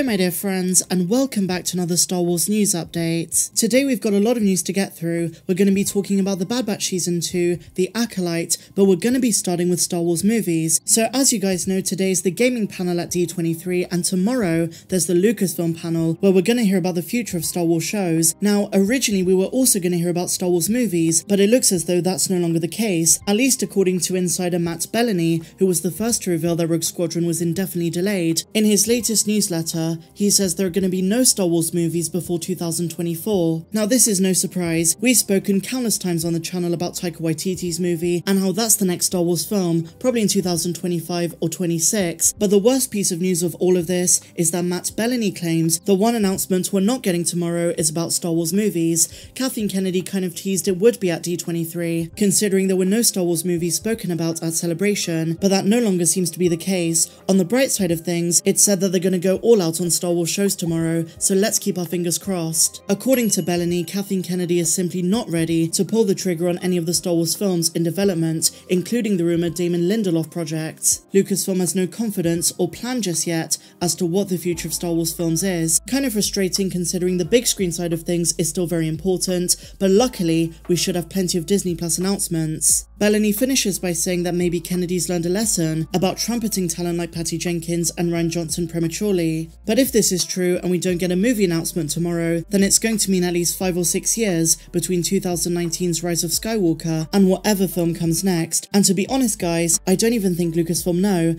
Hello my dear friends, and welcome back to another Star Wars news update. Today we've got a lot of news to get through. We're going to be talking about the Bad Batch Season 2, The Acolyte, but we're going to be starting with Star Wars movies. So as you guys know, today's the gaming panel at D23, and tomorrow there's the Lucasfilm panel, where we're going to hear about the future of Star Wars shows. Now, originally we were also going to hear about Star Wars movies, but it looks as though that's no longer the case, at least according to insider Matt Bellany, who was the first to reveal that Rogue Squadron was indefinitely delayed. In his latest newsletter, he says there are going to be no Star Wars movies before 2024. Now this is no surprise, we've spoken countless times on the channel about Taika Waititi's movie and how that's the next Star Wars film, probably in 2025 or 26, but the worst piece of news of all of this is that Matt Bellany claims the one announcement we're not getting tomorrow is about Star Wars movies. Kathleen Kennedy kind of teased it would be at D23, considering there were no Star Wars movies spoken about at Celebration, but that no longer seems to be the case. On the bright side of things, it's said that they're going to go all out on Star Wars shows tomorrow, so let's keep our fingers crossed. According to Bellany, Kathleen Kennedy is simply not ready to pull the trigger on any of the Star Wars films in development, including the rumoured Damon Lindelof project. Lucasfilm has no confidence or plan just yet as to what the future of Star Wars films is. Kind of frustrating considering the big screen side of things is still very important, but luckily we should have plenty of Disney Plus announcements. Bellany finishes by saying that maybe Kennedy's learned a lesson about trumpeting talent like Patty Jenkins and Rian Johnson prematurely. But if this is true and we don't get a movie announcement tomorrow, then it's going to mean at least 5 or 6 years between 2019's Rise of Skywalker and whatever film comes next. And to be honest guys, I don't even think Lucasfilm know.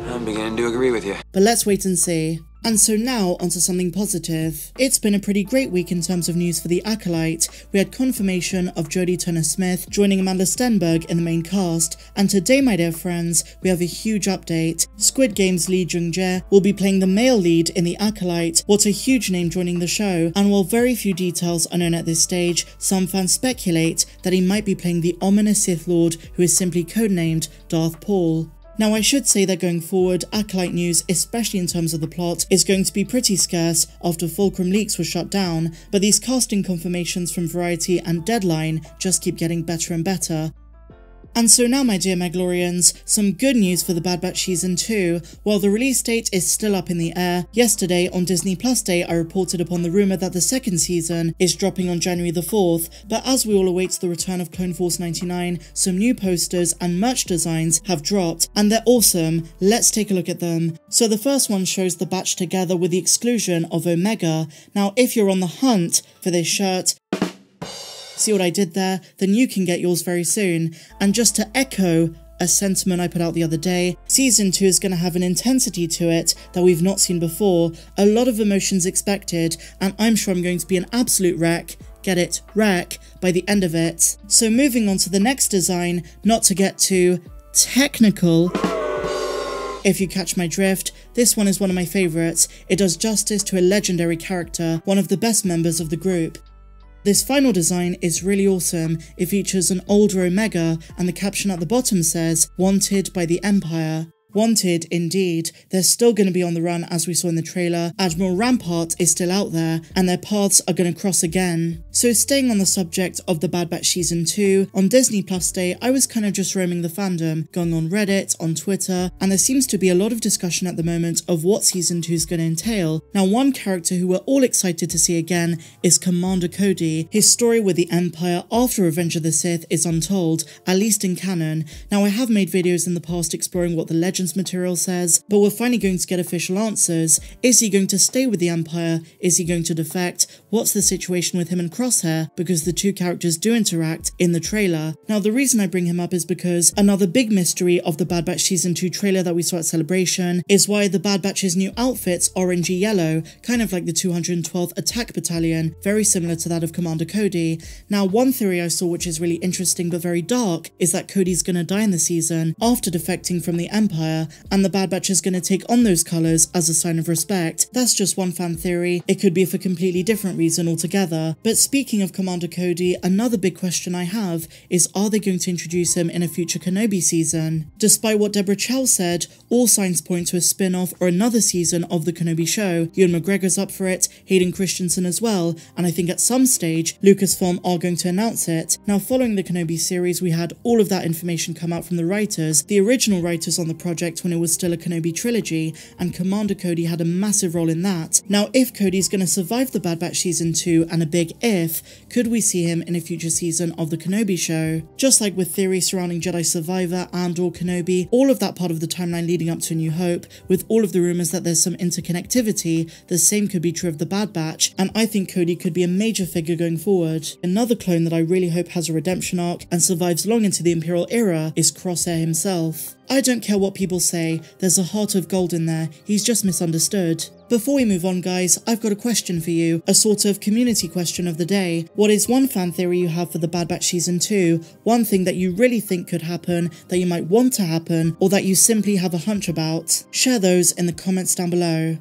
I'm beginning to agree with you. But let's wait and see. And so now onto something positive. It's been a pretty great week in terms of news for The Acolyte. We had confirmation of Jodie Turner-Smith joining Amanda Stenberg in the main cast, and today my dear friends, we have a huge update. Squid Game's Lee Jung-jae will be playing the male lead in The Acolyte. What a huge name joining the show, and while very few details are known at this stage, some fans speculate that he might be playing the ominous Sith Lord who is simply codenamed Darth Paul. Now I should say that going forward, Acolyte news, especially in terms of the plot, is going to be pretty scarce after Fulcrum Leaks was shut down, but these casting confirmations from Variety and Deadline just keep getting better and better. And so now my dear Mandalorians, some good news for the Bad Batch Season 2. While the release date is still up in the air, yesterday on Disney Plus Day I reported upon the rumour that the second season is dropping on January the 4th, but as we all await the return of Clone Force 99, some new posters and merch designs have dropped, and they're awesome. Let's take a look at them. So the first one shows the batch together with the exclusion of Omega. Now if you're on the hunt for this shirt, see what I did there? Then you can get yours very soon. And just to echo a sentiment I put out the other day, Season 2 is going to have an intensity to it that we've not seen before, a lot of emotions expected, and I'm sure I'm going to be an absolute wreck, get it, wreck, by the end of it. So moving on to the next design, not to get too technical, if you catch my drift, this one is one of my favourites. It does justice to a legendary character, one of the best members of the group. This final design is really awesome. It features an older Omega, and the caption at the bottom says, "Wanted by the Empire." Wanted, indeed. They're still going to be on the run as we saw in the trailer. Admiral Rampart is still out there, and their paths are going to cross again. So staying on the subject of the Bad Batch Season 2, on Disney Plus Day, I was kind of just roaming the fandom, going on Reddit, on Twitter, and there seems to be a lot of discussion at the moment of what Season 2 is going to entail. Now one character who we're all excited to see again is Commander Cody. His story with the Empire after Revenge of the Sith is untold, at least in canon. Now I have made videos in the past exploring what the Legends material says, but we're finally going to get official answers. Is he going to stay with the Empire? Is he going to defect? What's the situation with him and Crosshair? Because the two characters do interact in the trailer. Now the reason I bring him up is because another big mystery of the Bad Batch Season 2 trailer that we saw at Celebration is why the Bad Batch's new outfits are orangey yellow, kind of like the 212th Attack Battalion, very similar to that of Commander Cody. Now one theory I saw which is really interesting but very dark is that Cody's gonna die in the season after defecting from the Empire, and the Bad Batch is going to take on those colours as a sign of respect. That's just one fan theory, it could be for a completely different reason altogether. But speaking of Commander Cody, another big question I have is, are they going to introduce him in a future Kenobi season? Despite what Deborah Chow said, all signs point to a spin-off or another season of the Kenobi show. Ewan McGregor's up for it, Hayden Christensen as well, and I think at some stage Lucasfilm are going to announce it. Now following the Kenobi series, we had all of that information come out from the writers. The original writers on the project project when it was still a Kenobi trilogy, and Commander Cody had a massive role in that. Now, if Cody's gonna survive the Bad Batch Season 2, and a big if, could we see him in a future season of the Kenobi show? Just like with theories surrounding Jedi Survivor and or Kenobi, all of that part of the timeline leading up to A New Hope, with all of the rumours that there's some interconnectivity, the same could be true of the Bad Batch, and I think Cody could be a major figure going forward. Another clone that I really hope has a redemption arc and survives long into the Imperial era is Crosshair himself. I don't care what people say, there's a heart of gold in there, he's just misunderstood. Before we move on guys, I've got a question for you, a sort of community question of the day. What is one fan theory you have for the Bad Batch Season 2, one thing that you really think could happen, that you might want to happen, or that you simply have a hunch about? Share those in the comments down below.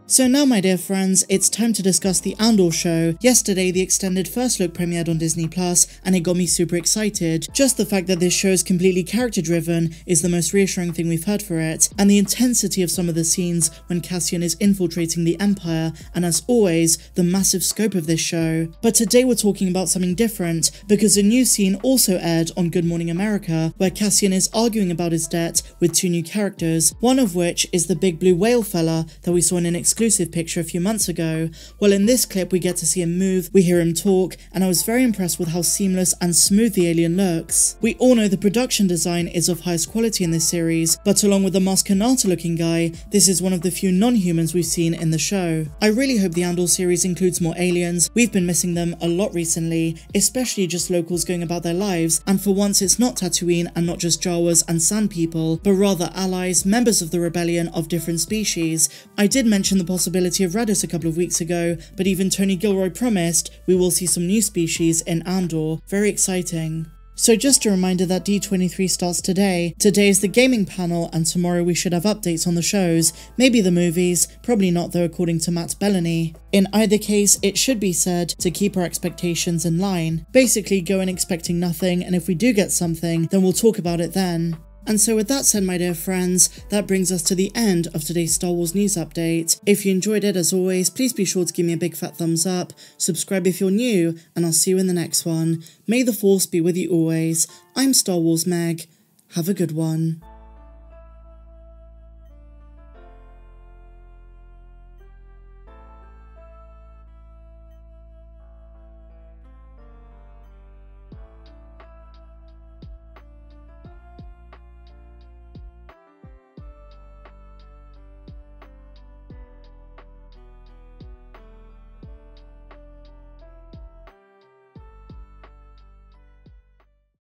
So now my dear friends, it's time to discuss the Andor show. Yesterday the extended first look premiered on Disney Plus and it got me super excited. Just the fact that this show is completely character driven is the most reassuring thing we've heard for it, and the intensity of some of the scenes when Cassian is infiltrating the Empire, and as always, the massive scope of this show. But today we're talking about something different, because a new scene also aired on Good Morning America where Cassian is arguing about his debt with two new characters, one of which is the big blue whale fella that we saw in an exclusive picture a few months ago. Well, in this clip we get to see him move, we hear him talk, and I was very impressed with how seamless and smooth the alien looks. We all know the production design is of highest quality in this series, but along with the Maz Kanata looking guy, this is one of the few non-humans we've seen in the show. I really hope the Andor series includes more aliens, we've been missing them a lot recently, especially just locals going about their lives, and for once it's not Tatooine and not just Jawas and sand people, but rather allies, members of the rebellion of different species. I did mention the possibility of Raddus a couple of weeks ago, but even Tony Gilroy promised we will see some new species in Andor. Very exciting. So just a reminder that D23 starts today. Today is the gaming panel, and tomorrow we should have updates on the shows, maybe the movies, probably not though according to Matt Bellany. In either case, it should be said to keep our expectations in line. Basically go in expecting nothing, and if we do get something, then we'll talk about it then. And so with that said, my dear friends, that brings us to the end of today's Star Wars news update. If you enjoyed it, as always, please be sure to give me a big fat thumbs up, subscribe if you're new, and I'll see you in the next one. May the Force be with you always. I'm Star Wars Meg. Have a good one.